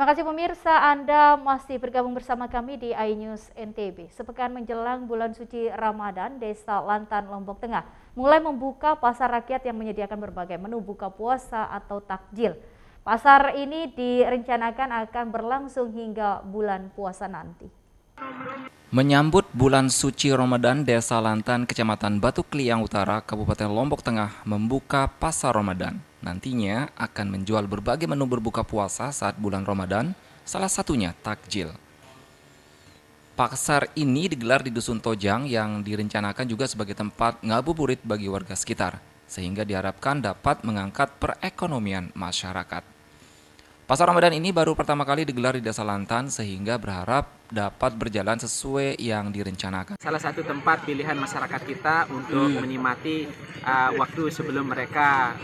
Terima kasih pemirsa, Anda masih bergabung bersama kami di iNews NTB. Sepekan menjelang bulan suci Ramadan, Desa Lantan, Lombok Tengah mulai membuka pasar rakyat yang menyediakan berbagai menu buka puasa atau takjil. Pasar ini direncanakan akan berlangsung hingga bulan puasa nanti. Menyambut bulan suci Ramadan, Desa Lantan, Kecamatan Batu Kliang Utara, Kabupaten Lombok Tengah membuka pasar Ramadan. Nantinya akan menjual berbagai menu berbuka puasa saat bulan Ramadan, salah satunya takjil. Pasar ini digelar di Dusun Tojang yang direncanakan juga sebagai tempat ngabuburit bagi warga sekitar, sehingga diharapkan dapat mengangkat perekonomian masyarakat. Pasar Ramadan ini baru pertama kali digelar di Desa Lantan sehingga berharap dapat berjalan sesuai yang direncanakan. Salah satu tempat pilihan masyarakat kita untuk menikmati waktu sebelum mereka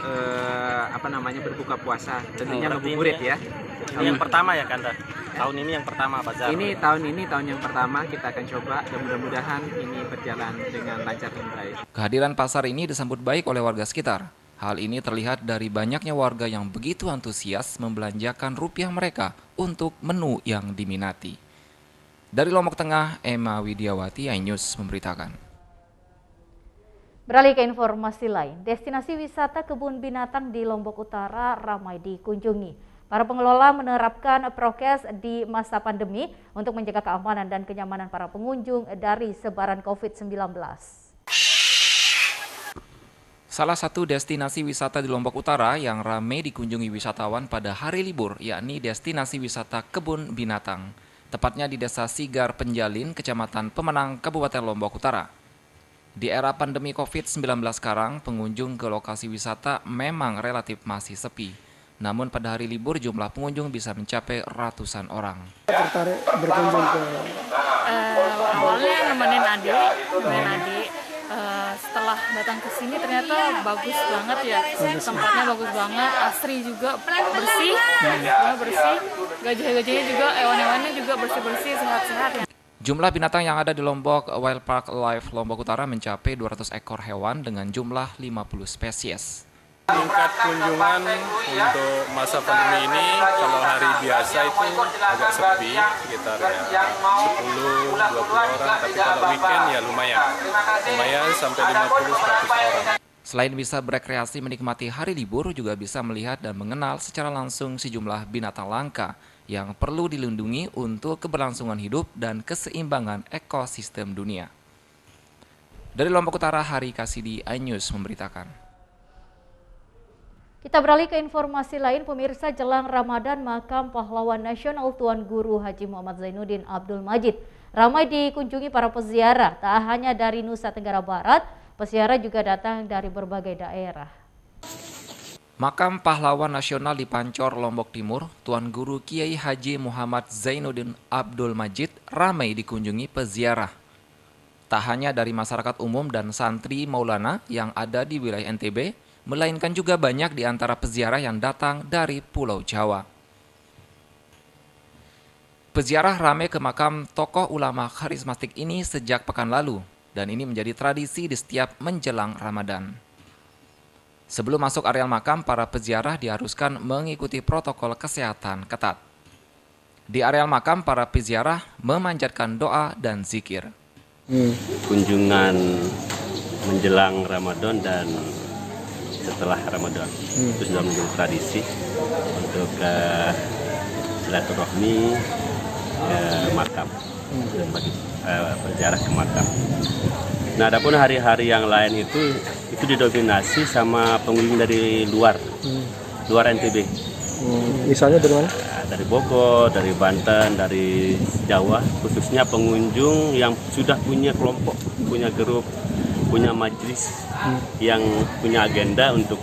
berbuka puasa, tentunya ngabuburit ya. Ini yang pertama ya Kanda? Tahun ini yang pertama bazar? Tahun yang pertama kita akan coba dan mudah-mudahan ini berjalan dengan lancar dan baik. Kehadiran pasar ini disambut baik oleh warga sekitar. Hal ini terlihat dari banyaknya warga yang begitu antusias membelanjakan rupiah mereka untuk menu yang diminati. Dari Lombok Tengah, Emma Widiawati, iNews memberitakan. Beralih ke informasi lain, destinasi wisata kebun binatang di Lombok Utara ramai dikunjungi. Para pengelola menerapkan prokes di masa pandemi untuk menjaga keamanan dan kenyamanan para pengunjung dari sebaran COVID-19. Salah satu destinasi wisata di Lombok Utara yang ramai dikunjungi wisatawan pada hari libur, yakni destinasi wisata kebun binatang. Tepatnya di Desa Sigar Penjalin, Kecamatan Pemenang, Kabupaten Lombok Utara. Di era pandemi COVID-19 sekarang, pengunjung ke lokasi wisata memang relatif masih sepi. Namun pada hari libur jumlah pengunjung bisa mencapai ratusan orang. Tertarik berkunjung ke? Awalnya nemenin adik. Setelah datang ke sini ternyata bagus banget ya, tempatnya bagus banget, asri juga, bersih, gajah-gajahnya juga, hewan-hewannya juga bersih-bersih, sehat-sehat ya. Jumlah binatang yang ada di Lombok Wild Park Life Lombok Utara mencapai 200 ekor hewan dengan jumlah 50 spesies. Tingkat kunjungan untuk masa pandemi ini kalau hari biasa itu agak sepi, sekitar ya 10-20 orang, tapi kalau weekend ya lumayan sampai 50-100 orang. Selain bisa berekreasi menikmati hari libur, juga bisa melihat dan mengenal secara langsung sejumlah binatang langka yang perlu dilindungi untuk keberlangsungan hidup dan keseimbangan ekosistem dunia. Dari Lombok Utara, Hari Kasidi, iNews memberitakan. Kita beralih ke informasi lain, pemirsa. Jelang Ramadan, makam pahlawan nasional Tuan Guru Haji Muhammad Zainuddin Abdul Majid ramai dikunjungi para peziarah. Tak hanya dari Nusa Tenggara Barat, peziarah juga datang dari berbagai daerah. Makam pahlawan nasional di Pancor, Lombok Timur, Tuan Guru Kiai Haji Muhammad Zainuddin Abdul Majid ramai dikunjungi peziarah. Tak hanya dari masyarakat umum dan santri Maulana yang ada di wilayah NTB, melainkan juga banyak di antara peziarah yang datang dari Pulau Jawa. Peziarah ramai ke makam tokoh ulama karismatik ini sejak pekan lalu, dan ini menjadi tradisi di setiap menjelang Ramadan. Sebelum masuk areal makam, para peziarah diharuskan mengikuti protokol kesehatan ketat. Di areal makam, para peziarah memanjatkan doa dan zikir. Kunjungan menjelang Ramadan dan setelah Ramadan itu sudah menjadi tradisi untuk silaturahmi ke makam dan bagi berziarah ke makam. Nah, adapun hari-hari yang lain itu didominasi sama pengunjung dari luar NTB. Misalnya dari mana? Dari Bogor, dari Banten, dari Jawa, khususnya pengunjung yang sudah punya kelompok, punya grup, punya majelis yang punya agenda untuk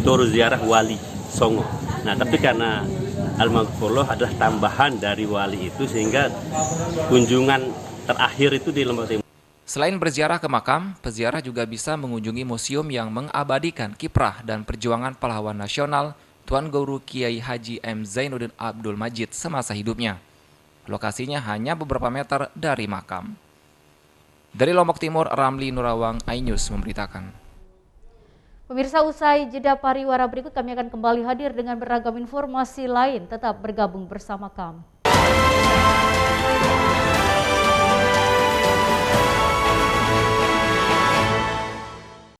tur ziarah wali Songo. Nah, tapi karena Al-Maghfurullah adalah tambahan dari wali itu, sehingga kunjungan terakhir itu di Lombok Timur. Selain berziarah ke makam, peziarah juga bisa mengunjungi museum yang mengabadikan kiprah dan perjuangan pahlawan nasional Tuan Guru Kiai Haji M. Zainuddin Abdul Majid semasa hidupnya. Lokasinya hanya beberapa meter dari makam. Dari Lombok Timur, Ramli Nurawang, iNews memberitakan. Pemirsa, usai jeda pariwara berikut kami akan kembali hadir dengan beragam informasi lain. Tetap bergabung bersama kami.